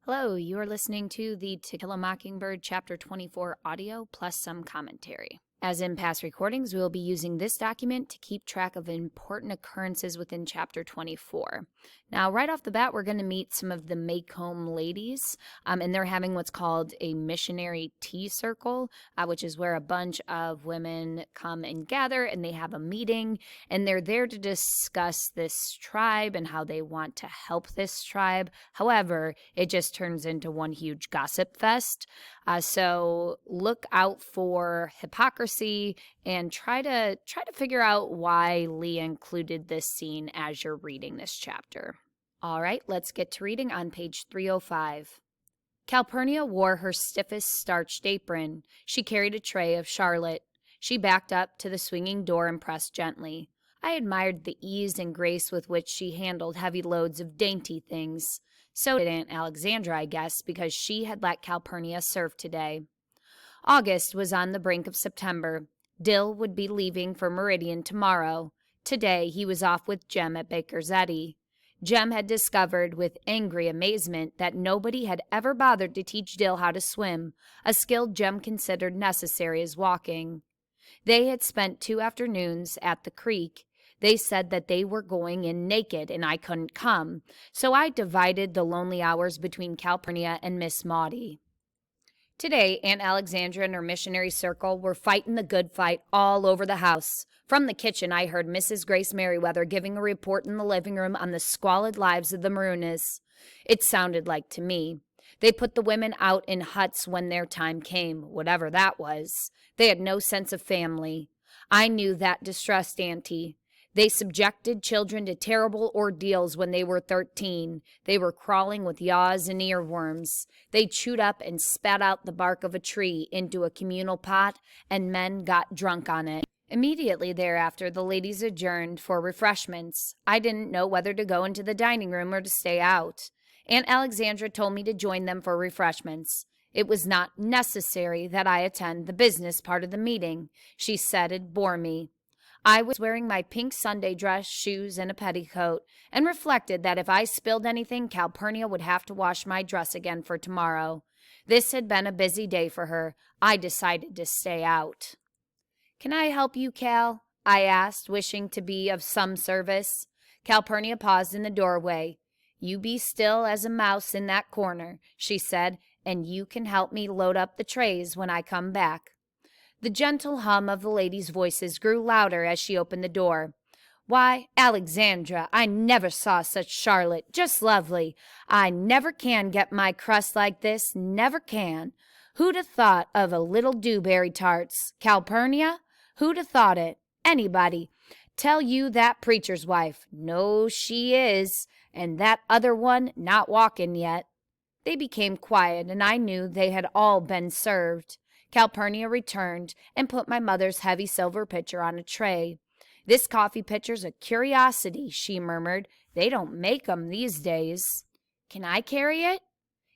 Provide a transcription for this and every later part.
Hello, you are listening to the To Kill a Mockingbird Chapter 24 audio plus some commentary. As in past recordings, we will be using this document to keep track of important occurrences within Chapter 24. Now, right off the bat, we're going to meet some of the Maycomb ladies, and they're having what's called a missionary tea circle, which is where a bunch of women come and gather, and they have a meeting, and they're there to discuss this tribe and how they want to help this tribe. However, it just turns into one huge gossip fest. So look out for hypocrisy and try to figure out why Leah included this scene as you're reading this chapter. All right, let's get to reading on page 305. Calpurnia wore her stiffest starched apron. She carried a tray of Charlotte. She backed up to the swinging door and pressed gently. I admired the ease and grace with which she handled heavy loads of dainty things. So did Aunt Alexandra, I guess, because she had let Calpurnia serve today. August was on the brink of September. Dill would be leaving for Meridian tomorrow. Today he was off with Jem at Baker's Eddy. Jem had discovered with angry amazement that nobody had ever bothered to teach Dill how to swim, a skill Jem considered necessary as walking. They had spent 2 afternoons at the creek. They said that they were going in naked and I couldn't come, so I divided the lonely hours between Calpurnia and Miss Maudie. Today, Aunt Alexandra and her missionary circle were fighting the good fight all over the house. From the kitchen, I heard Mrs. Grace Merriweather giving a report in the living room on the squalid lives of the Maroonists. It sounded like to me. They put the women out in huts when their time came, whatever that was. They had no sense of family. I knew that distressed Auntie. They subjected children to terrible ordeals when they were 13. They were crawling with yaws and earworms. They chewed up and spat out the bark of a tree into a communal pot, and men got drunk on it. Immediately thereafter, the ladies adjourned for refreshments. I didn't know whether to go into the dining room or to stay out. Aunt Alexandra told me to join them for refreshments. It was not necessary that I attend the business part of the meeting. She said it bore me. I was wearing my pink Sunday dress, shoes, and a petticoat, and reflected that if I spilled anything, Calpurnia would have to wash my dress again for tomorrow. This had been a busy day for her. I decided to stay out. "Can I help you, Cal?" I asked, wishing to be of some service. Calpurnia paused in the doorway. "You be still as a mouse in that corner," she said, "and you can help me load up the trays when I come back." The gentle hum of the ladies' voices grew louder as she opened the door. "Why, Alexandra, I never saw such Charlotte. Just lovely. I never can get my crust like this, never can. Who'd 'a' thought of a little dewberry tarts? Calpurnia? Who'd 'a' thought it? Anybody. Tell you that preacher's wife. No, she is. And that other one not walking yet." They became quiet, and I knew they had all been served. Calpurnia returned and put my mother's heavy silver pitcher on a tray. "This coffee pitcher's a curiosity," she murmured. "They don't make 'em these days." "Can I carry it?"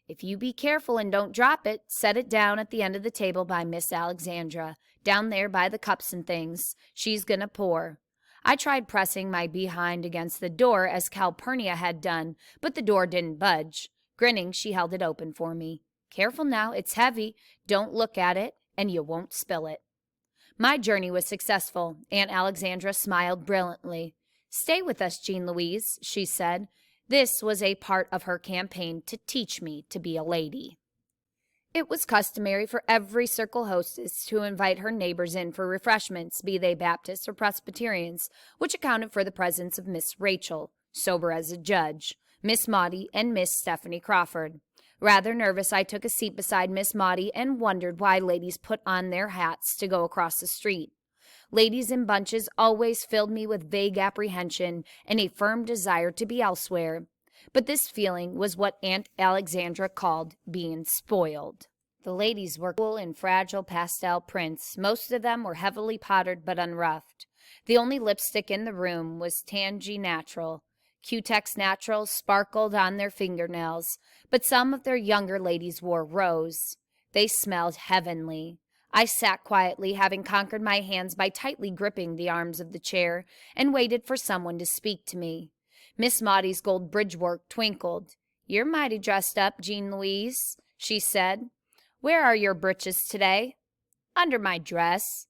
"If you be careful and don't drop it, set it down at the end of the table by Miss Alexandra, down there by the cups and things. She's gonna pour." I tried pressing my behind against the door as Calpurnia had done, but the door didn't budge. Grinning, she held it open for me. "Careful now, it's heavy. Don't look at it, and you won't spill it." My journey was successful. Aunt Alexandra smiled brilliantly. "Stay with us, Jean Louise," she said. This was a part of her campaign to teach me to be a lady. It was customary for every circle hostess to invite her neighbors in for refreshments, be they Baptists or Presbyterians, which accounted for the presence of Miss Rachel, sober as a judge, Miss Maudie, and Miss Stephanie Crawford. Rather nervous, I took a seat beside Miss Maudie and wondered why ladies put on their hats to go across the street. Ladies in bunches always filled me with vague apprehension and a firm desire to be elsewhere. But this feeling was what Aunt Alexandra called being spoiled. The ladies were cool in fragile pastel prints. Most of them were heavily powdered but unroughed. The only lipstick in the room was Tangy Natural. Cutex Naturals sparkled on their fingernails, but some of their younger ladies wore rose. They smelled heavenly. I sat quietly, having conquered my hands by tightly gripping the arms of the chair, and waited for someone to speak to me. Miss Maudie's gold bridge work twinkled. "You're mighty dressed up, Jean Louise," she said. "Where are your breeches today?" "Under my dress."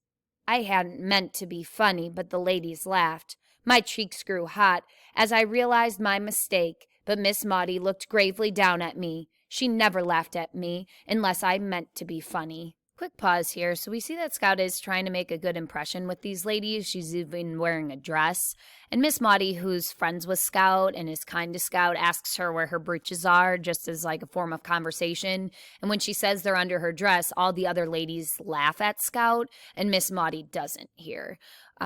I hadn't meant to be funny, but the ladies laughed. My cheeks grew hot as I realized my mistake, but Miss Maudie looked gravely down at me. She never laughed at me unless I meant to be funny. Quick pause here. So we see that Scout is trying to make a good impression with these ladies. She's even wearing a dress. And Miss Maudie, who's friends with Scout and is kind to Scout, asks her where her breeches are, just as like a form of conversation. And when she says they're under her dress, all the other ladies laugh at Scout, and Miss Maudie doesn't here.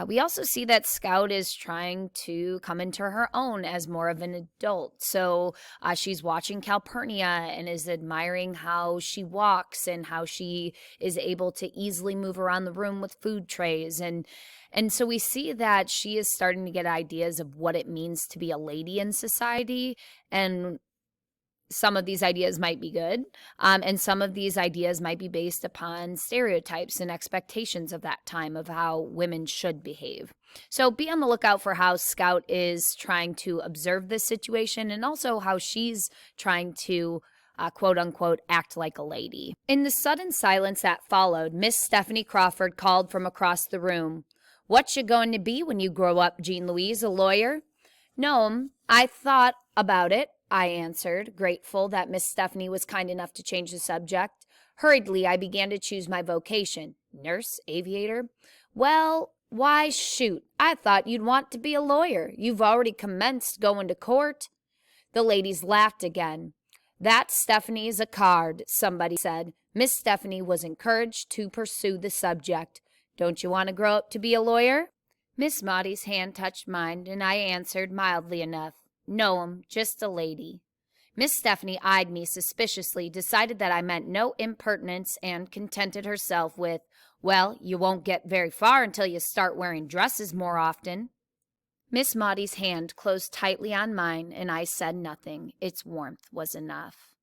We also see that Scout is trying to come into her own as more of an adult. So she's watching Calpurnia and is admiring how she walks and how she is able to easily move around the room with food trays. And so we see that she is starting to get ideas of what it means to be a lady in society, and some of these ideas might be good, and some of these ideas might be based upon stereotypes and expectations of that time of how women should behave. So be on the lookout for how Scout is trying to observe this situation and also how she's trying to quote unquote act like a lady. In the sudden silence that followed, Miss Stephanie Crawford called from across the room, "What you going to be when you grow up, Jean Louise, a lawyer?" "No'm, I thought about it," I answered, grateful that Miss Stephanie was kind enough to change the subject. Hurriedly, I began to choose my vocation. Nurse? Aviator? "Well, why, shoot, I thought you'd want to be a lawyer. You've already commenced going to court." The ladies laughed again. "That Stephanie's a card," somebody said. Miss Stephanie was encouraged to pursue the subject. "Don't you want to grow up to be a lawyer?" Miss Maudie's hand touched mine, and I answered mildly enough, "No'm, just a lady." Miss Stephanie eyed me suspiciously, decided that I meant no impertinence, and contented herself with, "Well, you won't get very far until you start wearing dresses more often." Miss Maudie's hand closed tightly on mine, and I said nothing. Its warmth was enough.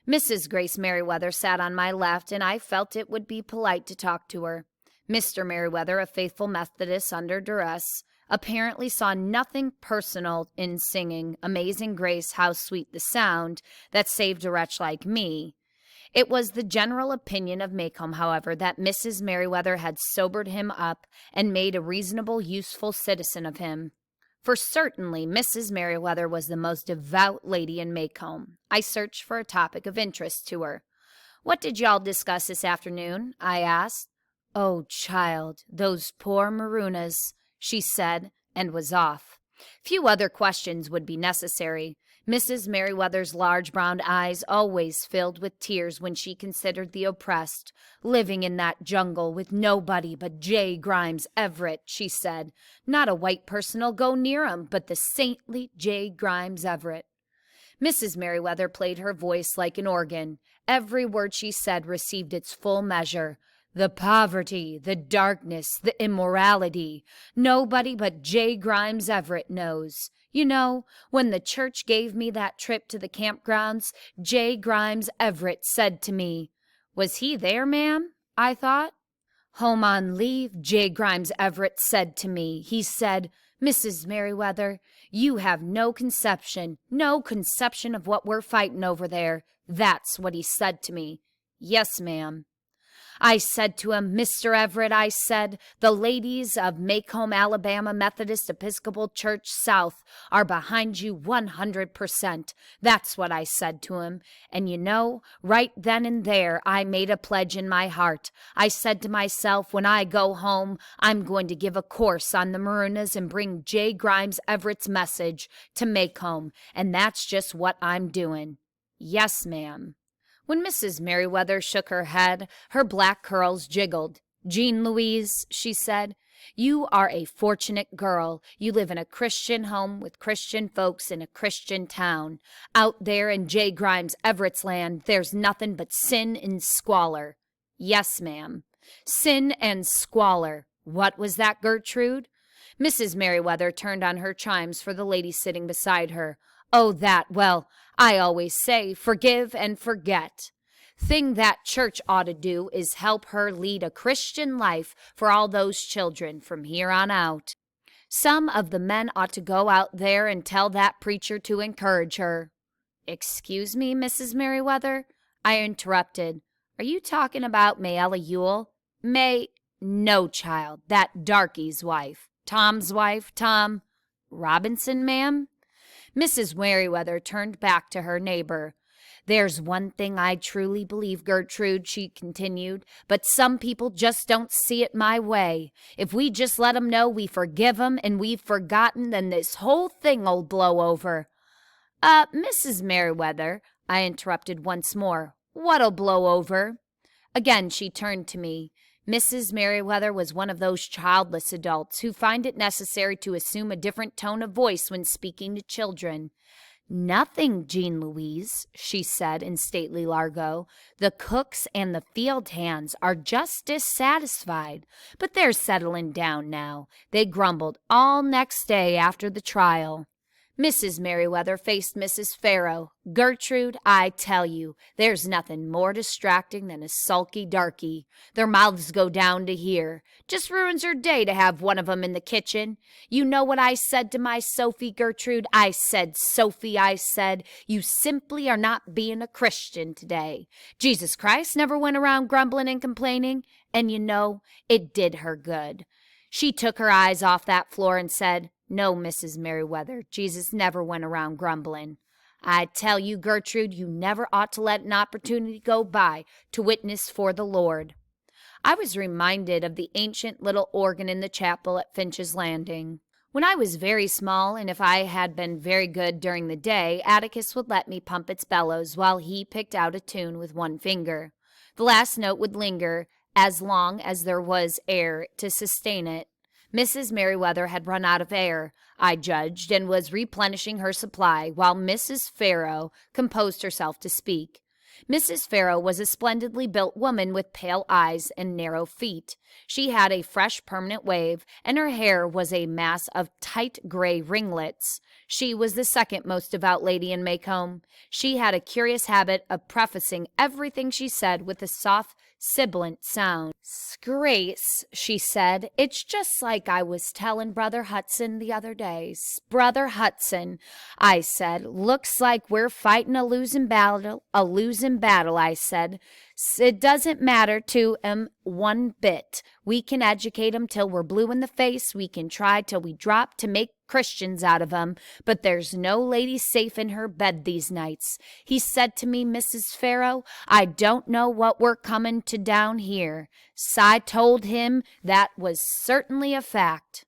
Mrs. Grace Merriweather sat on my left, and I felt it would be polite to talk to her. Mr. Merriweather, a faithful Methodist under duress, apparently saw nothing personal in singing "Amazing Grace, how sweet the sound," that saved a wretch like me. It was the general opinion of Maycomb, however, that Mrs. Merriweather had sobered him up and made a reasonable, useful citizen of him. For certainly Mrs. Merriweather was the most devout lady in Maycomb. I searched for a topic of interest to her. "What did y'all discuss this afternoon?" I asked. "Oh, child, those poor Maroonahs," she said, and was off. Few other questions would be necessary. Mrs. Merriweather's large brown eyes always filled with tears when she considered the oppressed, living in that jungle with nobody but J. Grimes Everett, she said. Not a white person'll go near 'em, but the saintly J. Grimes Everett. Mrs. Merriweather played her voice like an organ. Every word she said received its full measure. The poverty, the darkness, the immorality. Nobody but J. Grimes Everett knows. You know, when the church gave me that trip to the campgrounds, J. Grimes Everett said to me, "Was he there, ma'am?" I thought. "Home on leave," J. Grimes Everett said to me. He said, "Mrs. Merriweather, you have no conception of what we're fighting over there." That's what he said to me. "Yes, ma'am." I said to him, "Mr. Everett," I said, "the ladies of Maycomb, Alabama Methodist Episcopal Church South are behind you 100%. That's what I said to him. And you know, right then and there, I made a pledge in my heart. I said to myself, when I go home, I'm going to give a course on the Maroonahs and bring J. Grimes Everett's message to Maycomb. And that's just what I'm doing." "Yes, ma'am." When Mrs. Merriweather shook her head, her black curls jiggled. "Jean Louise," she said, "you are a fortunate girl. You live in a Christian home with Christian folks in a Christian town. Out there in J. Grimes Everett's land, there's nothing but sin and squalor." "Yes, ma'am." Sin and squalor. What was that, Gertrude? Mrs. Merriweather turned on her chimes for the lady sitting beside her. "Oh, that, well, I always say, forgive and forget. Thing that church ought to do is help her lead a Christian life for all those children from here on out. Some of the men ought to go out there and tell that preacher to encourage her." Excuse me, Mrs. Merriweather? I interrupted. Are you talking about Mayella Ewell? No, child, that darkie's wife. Tom's wife, Tom Robinson, ma'am? Mrs. Merriweather turned back to her neighbor. There's one thing I truly believe, Gertrude, she continued, but some people just don't see it my way. If we just let 'em know we forgive 'em and we've forgotten, then this whole thing'll blow over. Mrs. Merriweather, I interrupted once more, what'll blow over? Again she turned to me. Mrs. Merriweather was one of those childless adults who find it necessary to assume a different tone of voice when speaking to children. Nothing, Jean Louise, she said in stately Largo. The cooks and the field hands are just dissatisfied, but they're settling down now. They grumbled all next day after the trial. Mrs. Merriweather faced Mrs. Farrow. Gertrude, I tell you, there's nothing more distracting than a sulky darky. Their mouths go down to here. Just ruins her day to have one of 'em in the kitchen. You know what I said to my Sophie, Gertrude? I said, Sophie, you simply are not being a Christian today. Jesus Christ never went around grumbling and complaining, and you know, it did her good. She took her eyes off that floor and said, No, Mrs. Merriweather, Jesus never went around grumbling. I tell you, Gertrude, you never ought to let an opportunity go by to witness for the Lord. I was reminded of the ancient little organ in the chapel at Finch's Landing. When I was very small, and if I had been very good during the day, Atticus would let me pump its bellows while he picked out a tune with one finger. The last note would linger as long as there was air to sustain it. Mrs. Merriweather had run out of air, I judged, and was replenishing her supply, while Mrs. Farrow composed herself to speak. Mrs. Farrow was a splendidly built woman with pale eyes and narrow feet. She had a fresh permanent wave, and her hair was a mass of tight gray ringlets. She was the second most devout lady in Maycomb. She had a curious habit of prefacing everything she said with a soft, sibilant sound. Grace, she said, it's just like I was telling Brother Hudson the other day. Brother Hudson, I said, looks like we're fighting a losing battle, I said. It doesn't matter to 'em one bit. We can educate 'em till we're blue in the face. We can try till we drop to make Christians out of 'em, but there's no lady safe in her bed these nights. He said to me, Mrs. Farrow, I don't know what we're coming to down here. I told him that was certainly a fact.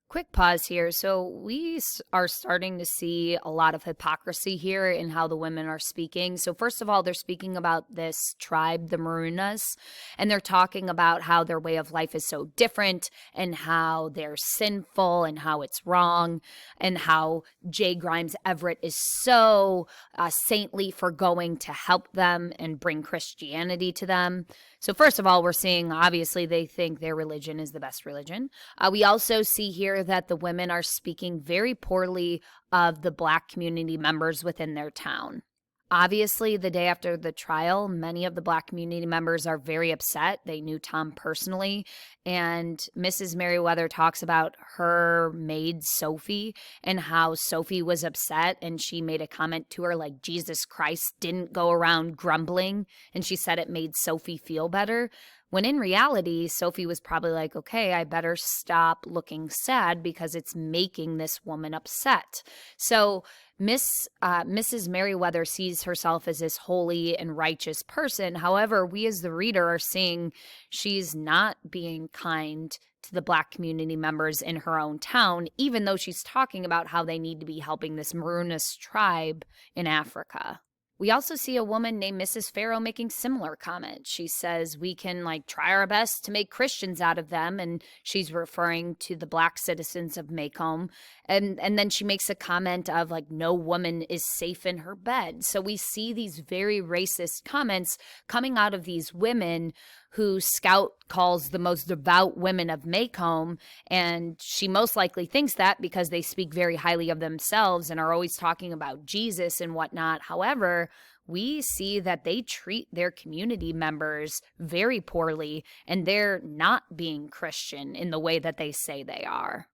Quick pause here. So we are starting to see a lot of hypocrisy here in how the women are speaking. So first of all, they're speaking about this tribe, the Maroonahs, and they're talking about how their way of life is so different and how they're sinful and how it's wrong and how J. Grimes Everett is so saintly for going to help them and bring Christianity to them. So first of all, we're seeing, obviously, they think their religion is the best religion. We also see here that the women are speaking very poorly of the Black community members within their town. Obviously, the day after the trial, many of the Black community members are very upset. They knew Tom personally, and Mrs. Merriweather talks about her maid, Sophie, and how Sophie was upset, and she made a comment to her like Jesus Christ didn't go around grumbling, and she said it made Sophie feel better. When in reality, Sophie was probably like, okay, I better stop looking sad because it's making this woman upset. So Mrs. Merriweather sees herself as this holy and righteous person. However, we as the reader are seeing she's not being kind to the Black community members in her own town, even though she's talking about how they need to be helping this Maroonah tribe in Africa. We also see a woman named Mrs. Farrow making similar comments. She says we can try our best to make Christians out of them, and she's referring to the Black citizens of Maycomb. And then she makes a comment of no woman is safe in her bed. So we see these very racist comments coming out of these women who Scout calls the most devout women of Maycomb, and she most likely thinks that because they speak very highly of themselves and are always talking about Jesus and whatnot. However, we see that they treat their community members very poorly, and they're not being Christian in the way that they say they are.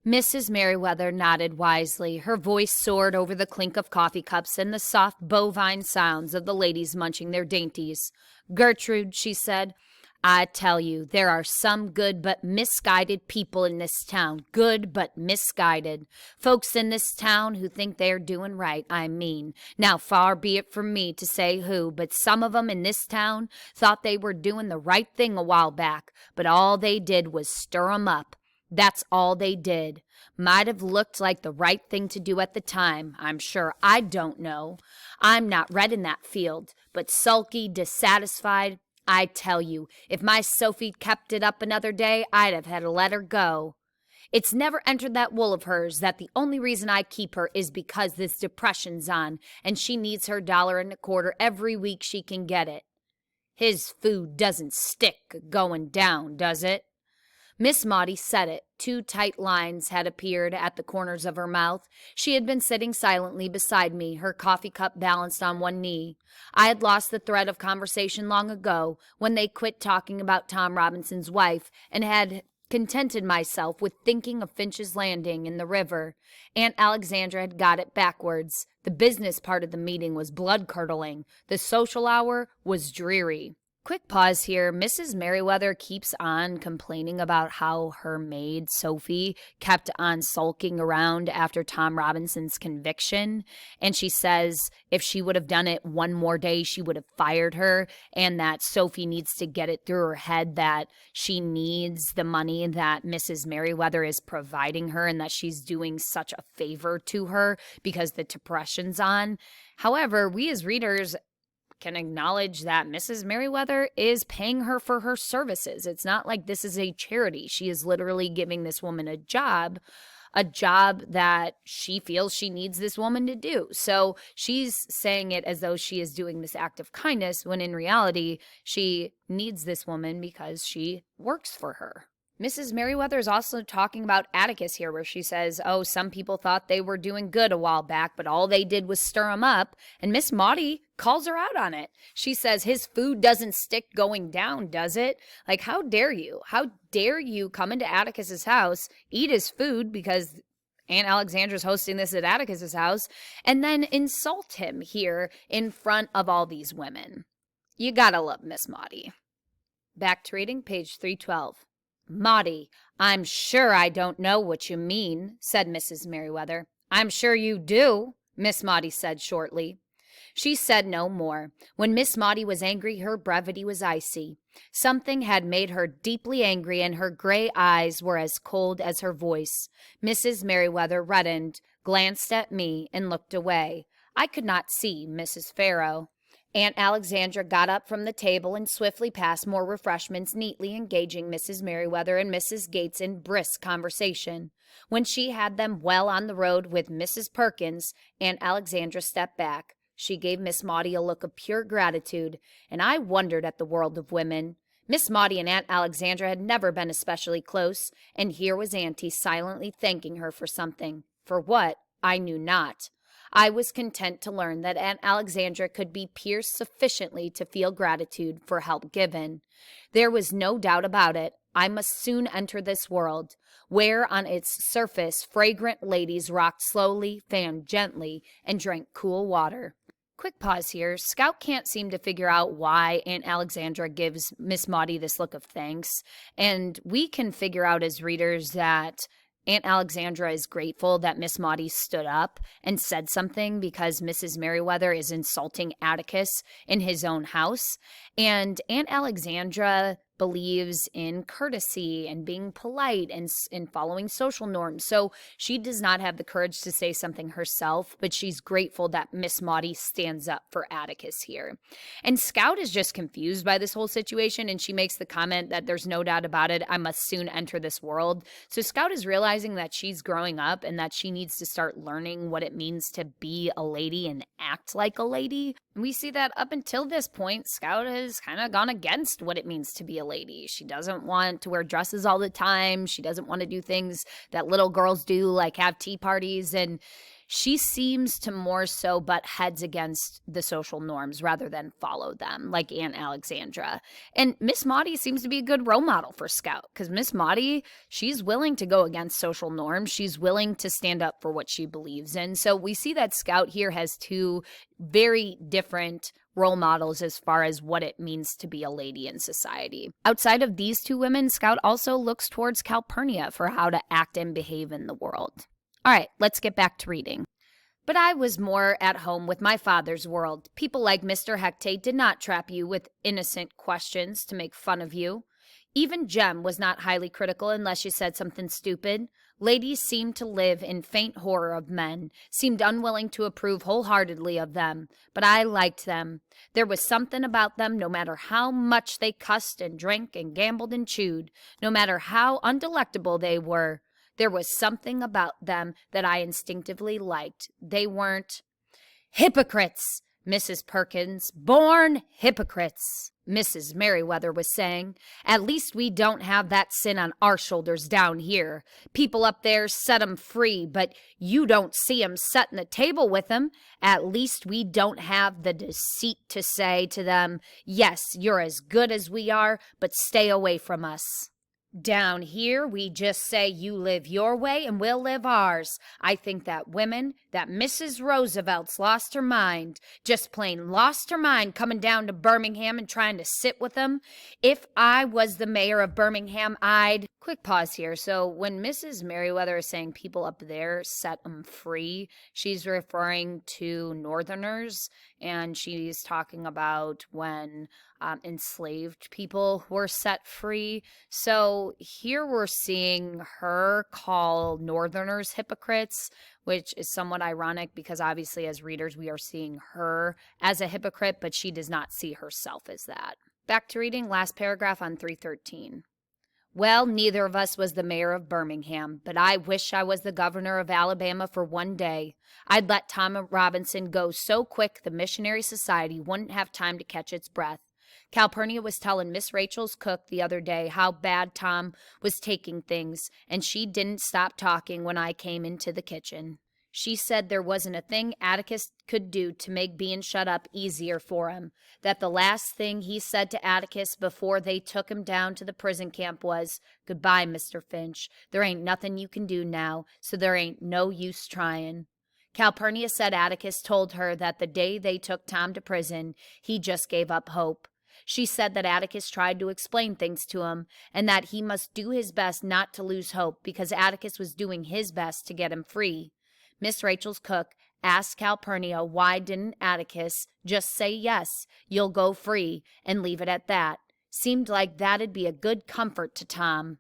Mrs. Merriweather nodded wisely. Her voice soared over the clink of coffee cups and the soft bovine sounds of the ladies munching their dainties. "Gertrude," she said, "I tell you, there are some good but misguided people in this town. Good but misguided. Folks in this town who think they're doing right, I mean. Now, far be it from me to say who, but some of 'em in this town thought they were doing the right thing a while back, but all they did was stir 'em up. That's all they did. Might have looked like the right thing to do at the time, I'm sure. I don't know. I'm not read in that field, but sulky, dissatisfied. I tell you, if my Sophie kept it up another day, I'd have had to let her go. It's never entered that wool of hers that the only reason I keep her is because this depression's on, and she needs her $1.25 every week she can get it. His food doesn't stick going down, does it?" Miss Maudie said it. 2 tight lines had appeared at the corners of her mouth. She had been sitting silently beside me, her coffee cup balanced on one knee. I had lost the thread of conversation long ago, when they quit talking about Tom Robinson's wife, and had contented myself with thinking of Finch's Landing in the river. Aunt Alexandra had got it backwards. The business part of the meeting was blood-curdling. The social hour was dreary. Quick pause here. Mrs. Merriweather keeps on complaining about how her maid, Sophie, kept on sulking around after Tom Robinson's conviction. And she says if she would have done it one more day, she would have fired her. And that Sophie needs to get it through her head that she needs the money that Mrs. Merriweather is providing her and that she's doing such a favor to her because the depression's on. However, we as readers can acknowledge that Mrs. Merriweather is paying her for her services. It's not like this is a charity. She is literally giving this woman a job that she feels she needs this woman to do. So she's saying it as though she is doing this act of kindness, when in reality, she needs this woman because she works for her. Mrs. Merriweather is also talking about Atticus here, where she says, oh, some people thought they were doing good a while back, but all they did was stir him up. And Miss Maudie calls her out on it. She says, his food doesn't stick going down, does it? Like, how dare you? How dare you come into Atticus's house, eat his food because Aunt Alexandra's hosting this at Atticus's house, and then insult him here in front of all these women? You gotta love Miss Maudie. Back to reading, page 312. Maudie, I'm sure I don't know what you mean, said Mrs. Merriweather. I'm sure you do, Miss Maudie said shortly. She said no more. When Miss Maudie was angry, her brevity was icy. Something had made her deeply angry, and her gray eyes were as cold as her voice. Mrs. Merriweather reddened, glanced at me, and looked away. I could not see Mrs. Farrow. Aunt Alexandra got up from the table and swiftly passed more refreshments, neatly engaging Mrs. Merriweather and Mrs. Gates in brisk conversation. When she had them well on the road with Mrs. Perkins, Aunt Alexandra stepped back. She gave Miss Maudie a look of pure gratitude, and I wondered at the world of women. Miss Maudie and Aunt Alexandra had never been especially close, and here was Auntie silently thanking her for something. For what, I knew not. I was content to learn that Aunt Alexandra could be pierced sufficiently to feel gratitude for help given. There was no doubt about it. I must soon enter this world, where on its surface fragrant ladies rocked slowly, fanned gently, and drank cool water. Quick pause here. Scout can't seem to figure out why Aunt Alexandra gives Miss Maudie this look of thanks, and we can figure out as readers that Aunt Alexandra is grateful that Miss Maudie stood up and said something because Mrs. Merriweather is insulting Atticus in his own house. And Aunt Alexandra believes in courtesy and being polite and following social norms. So she does not have the courage to say something herself, but she's grateful that Miss Maudie stands up for Atticus here. And Scout is just confused by this whole situation, and she makes the comment that there's no doubt about it, I must soon enter this world. So Scout is realizing that she's growing up and that she needs to start learning what it means to be a lady and act like a lady. And we see that up until this point, Scout has kind of gone against what it means to be a lady. She doesn't want to wear dresses all the time. She doesn't want to do things that little girls do, like have tea parties. And she seems to more so butt heads against the social norms rather than follow them, like Aunt Alexandra. And Miss Maudie seems to be a good role model for Scout, because Miss Maudie, she's willing to go against social norms. She's willing to stand up for what she believes in. So we see that Scout here has two very different role models as far as what it means to be a lady in society. Outside of these two women, Scout also looks towards Calpurnia for how to act and behave in the world. All right, let's get back to reading. But I was more at home with my father's world. People like Mr. Hecate did not trap you with innocent questions to make fun of you. Even Jem was not highly critical unless you said something stupid. Ladies seemed to live in faint horror of men, seemed unwilling to approve wholeheartedly of them, but I liked them. There was something about them, no matter how much they cussed and drank and gambled and chewed, no matter how undelectable they were. There was something about them that I instinctively liked. They weren't hypocrites, Mrs. Perkins. Born hypocrites, Mrs. Merriweather was saying. At least we don't have that sin on our shoulders down here. People up there set 'em free, but you don't see 'em setting the table with 'em. At least we don't have the deceit to say to them, yes, you're as good as we are, but stay away from us. Down here, we just say you live your way and we'll live ours. I think that Mrs. Roosevelt's lost her mind, just plain lost her mind coming down to Birmingham and trying to sit with them. If I was the mayor of Birmingham, I'd... Quick pause here. So when Mrs. Merriweather is saying people up there set them free, she's referring to Northerners, and she's talking about when enslaved people were set free. So here we're seeing her call Northerners hypocrites, which is somewhat ironic because obviously as readers we are seeing her as a hypocrite, but she does not see herself as that. Back to reading, last paragraph on 313. Well, neither of us was the mayor of Birmingham, but I wish I was the governor of Alabama for one day. I'd let Tom Robinson go so quick the missionary society wouldn't have time to catch its breath. Calpurnia was telling Miss Rachel's cook the other day how bad Tom was taking things, and she didn't stop talking when I came into the kitchen. She said there wasn't a thing Atticus could do to make being shut up easier for him, that the last thing he said to Atticus before they took him down to the prison camp was, "Goodbye, Mr. Finch. There ain't nothing you can do now, so there ain't no use trying." Calpurnia said Atticus told her that the day they took Tom to prison, he just gave up hope. She said that Atticus tried to explain things to him and that he must do his best not to lose hope because Atticus was doing his best to get him free. Miss Rachel's cook asked Calpurnia why didn't Atticus just say yes, you'll go free, and leave it at that. Seemed like that'd be a good comfort to Tom.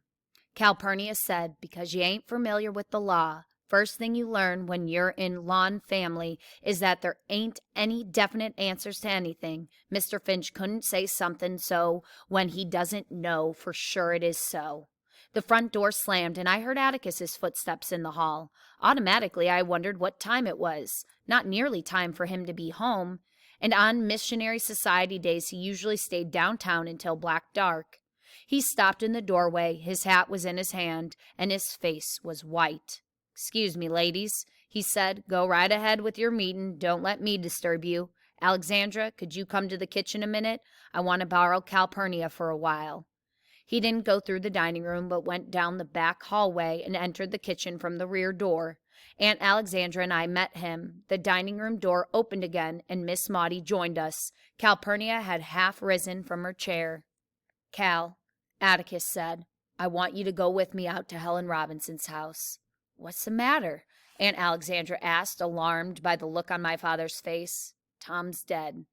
Calpurnia said, because you ain't familiar with the law. First thing you learn when you're in lawn family is that there ain't any definite answers to anything. Mr. Finch couldn't say something so when he doesn't know for sure it is so. The front door slammed, and I heard Atticus's footsteps in the hall. Automatically, I wondered what time it was. Not nearly time for him to be home. And on missionary society days, he usually stayed downtown until black dark. He stopped in the doorway. His hat was in his hand, and his face was white. "Excuse me, ladies," he said. "Go right ahead with your meeting. Don't let me disturb you. Alexandra, could you come to the kitchen a minute? I want to borrow Calpurnia for a while." He didn't go through the dining room, but went down the back hallway and entered the kitchen from the rear door. Aunt Alexandra and I met him. The dining room door opened again, and Miss Maudie joined us. Calpurnia had half risen from her chair. "Cal," Atticus said, "I want you to go with me out to Helen Robinson's house." "What's the matter?" Aunt Alexandra asked, alarmed by the look on my father's face. "Tom's dead."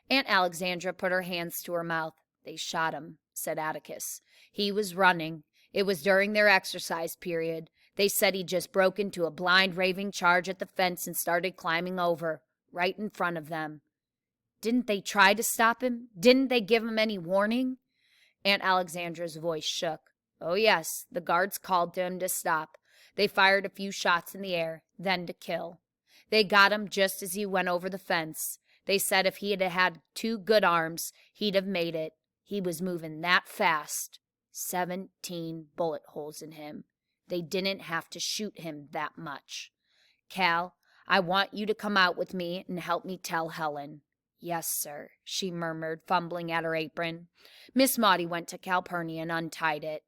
Aunt Alexandra put her hands to her mouth. "They shot him," said Atticus. "He was running. It was during their exercise period. They said he just broke into a blind raving charge at the fence and started climbing over, right in front of them." "Didn't they try to stop him? Didn't they give him any warning?" Aunt Alexandra's voice shook. "Oh, yes, the guards called to him to stop. They fired a few shots in the air, then to kill. They got him just as he went over the fence. They said if he had had 2 good arms, he'd have made it. He was moving that fast. 17 bullet holes in him. They didn't have to shoot him that much. Cal, I want you to come out with me and help me tell Helen." "Yes, sir," she murmured, fumbling at her apron. Miss Maudie went to Calpurnia and untied it.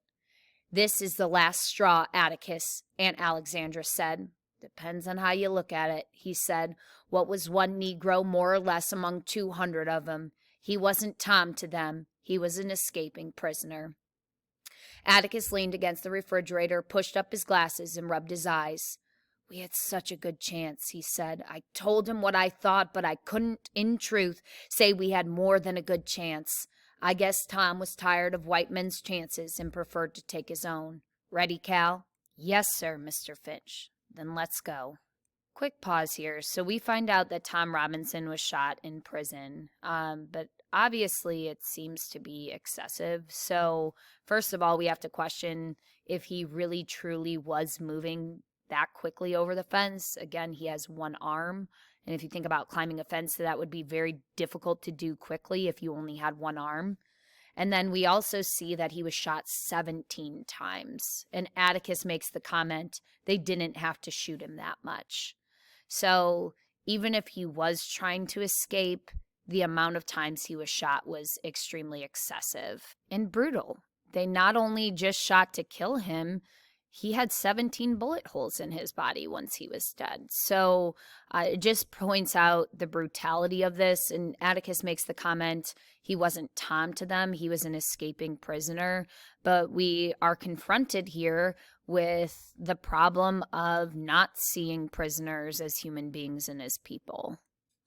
"This is the last straw, Atticus," Aunt Alexandra said. "Depends on how you look at it," he said. "What was one Negro more or less among 200 of 'em? He wasn't Tom to them. He was an escaping prisoner." Atticus leaned against the refrigerator, pushed up his glasses, and rubbed his eyes. "We had such a good chance," he said. "I told him what I thought, but I couldn't, in truth, say we had more than a good chance. I guess Tom was tired of white men's chances and preferred to take his own. Ready, Cal?" "Yes, sir, Mr. Finch." "Then let's go." Quick pause here. So we find out that Tom Robinson was shot in prison, but obviously it seems to be excessive. So first of all, we have to question if he really truly was moving that quickly over the fence. Again, he has one arm. And if you think about climbing a fence, that would be very difficult to do quickly if you only had one arm. And then we also see that he was shot 17 times. And Atticus makes the comment, they didn't have to shoot him that much. So even if he was trying to escape, the amount of times he was shot was extremely excessive and brutal. They not only just shot to kill him, he had 17 bullet holes in his body once he was dead. So it just points out the brutality of this. And Atticus makes the comment, he wasn't Tom to them. He was an escaping prisoner. But we are confronted here with the problem of not seeing prisoners as human beings and as people.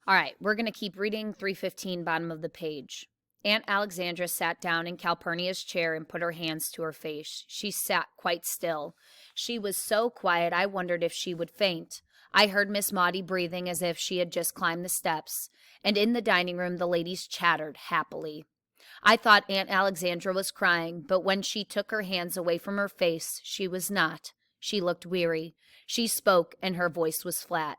All right, we're going to keep reading 315, bottom of the page. Aunt Alexandra sat down in Calpurnia's chair and put her hands to her face. She sat quite still. She was so quiet I wondered if she would faint. I heard Miss Maudie breathing as if she had just climbed the steps, and in the dining room the ladies chattered happily. I thought Aunt Alexandra was crying, but when she took her hands away from her face, she was not. She looked weary. She spoke, and her voice was flat.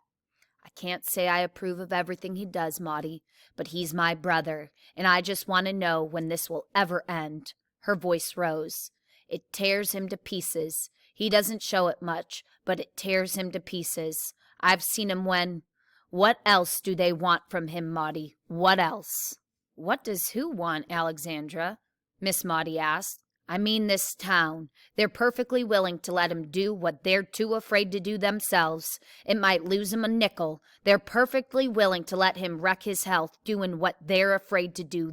"I can't say I approve of everything he does, Maudie, but he's my brother, and I just want to know when this will ever end." Her voice rose. "It tears him to pieces. He doesn't show it much, but it tears him to pieces. I've seen him when— What else do they want from him, Maudie? What else?" "What does who want, Alexandra?" Miss Maudie asked. "I mean this town. They're perfectly willing to let him do what they're too afraid to do themselves. It might lose him a nickel. They're perfectly willing to let him wreck his health doing what they're afraid to do.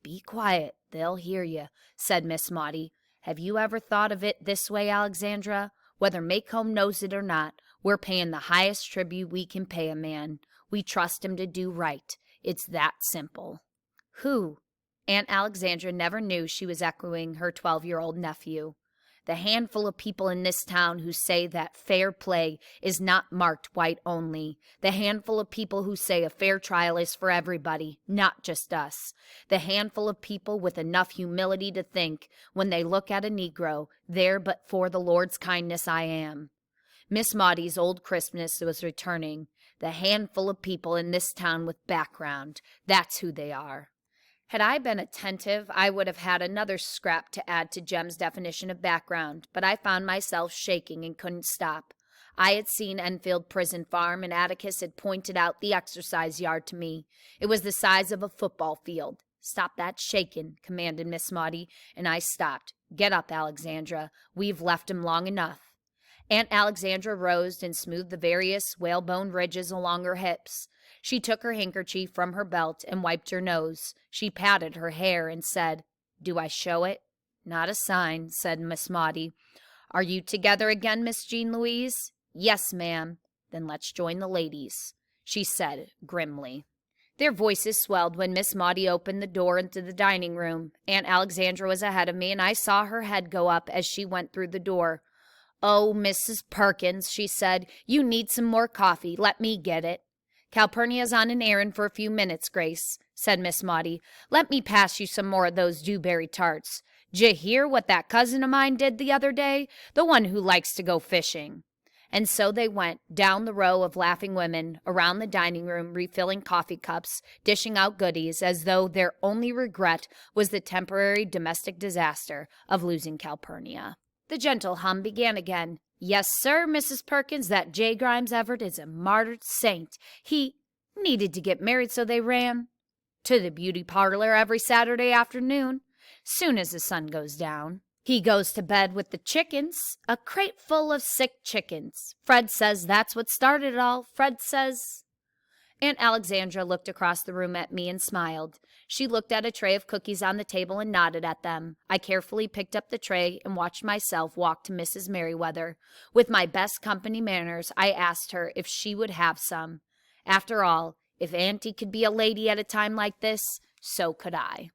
"Be quiet. They'll hear you," said Miss Maudie. "Have you ever thought of it this way, Alexandra? Whether Maycomb knows it or not, we're paying the highest tribute we can pay a man. We trust him to do right. It's that simple." "Who?" Aunt Alexandra never knew she was echoing her 12-year-old nephew. "The handful of people in this town who say that fair play is not marked white only. The handful of people who say a fair trial is for everybody, not just us. The handful of people with enough humility to think, when they look at a Negro, there but for the Lord's kindness I am." Miss Maudie's old crispness was returning. "The handful of people in this town with background, that's who they are." Had I been attentive, I would have had another scrap to add to Jem's definition of background, but I found myself shaking and couldn't stop. I had seen Enfield Prison Farm, and Atticus had pointed out the exercise yard to me. It was the size of a football field. "Stop that shaking," commanded Miss Maudie, and I stopped. "Get up, Alexandra. We've left him long enough." Aunt Alexandra rose and smoothed the various whalebone ridges along her hips. She took her handkerchief from her belt and wiped her nose. She patted her hair and said, "Do I show it?" "Not a sign," said Miss Maudie. "Are you together again, Miss Jean Louise?" "Yes, ma'am." "Then let's join the ladies," she said grimly. Their voices swelled when Miss Maudie opened the door into the dining room. Aunt Alexandra was ahead of me, and I saw her head go up as she went through the door. "Oh, Mrs. Perkins," she said, "you need some more coffee. Let me get it." "Calpurnia's on an errand for a few minutes, Grace," said Miss Maudie. "Let me pass you some more of those dewberry tarts. D'ye hear what that cousin of mine did the other day? The one who likes to go fishing." And so they went, down the row of laughing women, around the dining room, refilling coffee cups, dishing out goodies, as though their only regret was the temporary domestic disaster of losing Calpurnia. The gentle hum began again. Yes, sir, Mrs. Perkins, that J. Grimes Everett is a martyred saint. He needed to get married, so they ran to the beauty parlor every Saturday afternoon, soon as the sun goes down. He goes to bed with the chickens, a crate full of sick chickens. Fred says that's what started it all. Fred says... Aunt Alexandra looked across the room at me and smiled. She looked at a tray of cookies on the table and nodded at them. I carefully picked up the tray and watched myself walk to Mrs. Merriweather. With my best company manners, I asked her if she would have some. After all, if Auntie could be a lady at a time like this, so could I.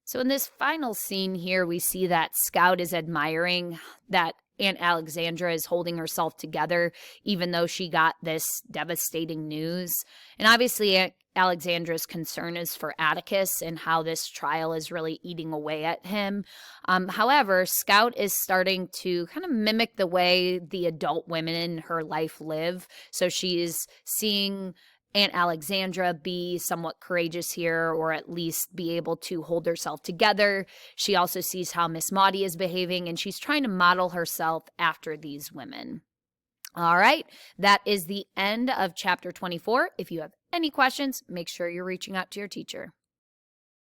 So in this final scene here, we see that Scout is admiring that Aunt Alexandra is holding herself together, even though she got this devastating news. And obviously, Aunt Alexandra's concern is for Atticus and how this trial is really eating away at him. However, Scout is starting to kind of mimic the way the adult women in her life live. So she is seeing Aunt Alexandra be somewhat courageous here, or at least be able to hold herself together. She also sees how Miss Maudie is behaving, and she's trying to model herself after these women. All right, that is the end of chapter 24. If you have any questions, make sure you're reaching out to your teacher.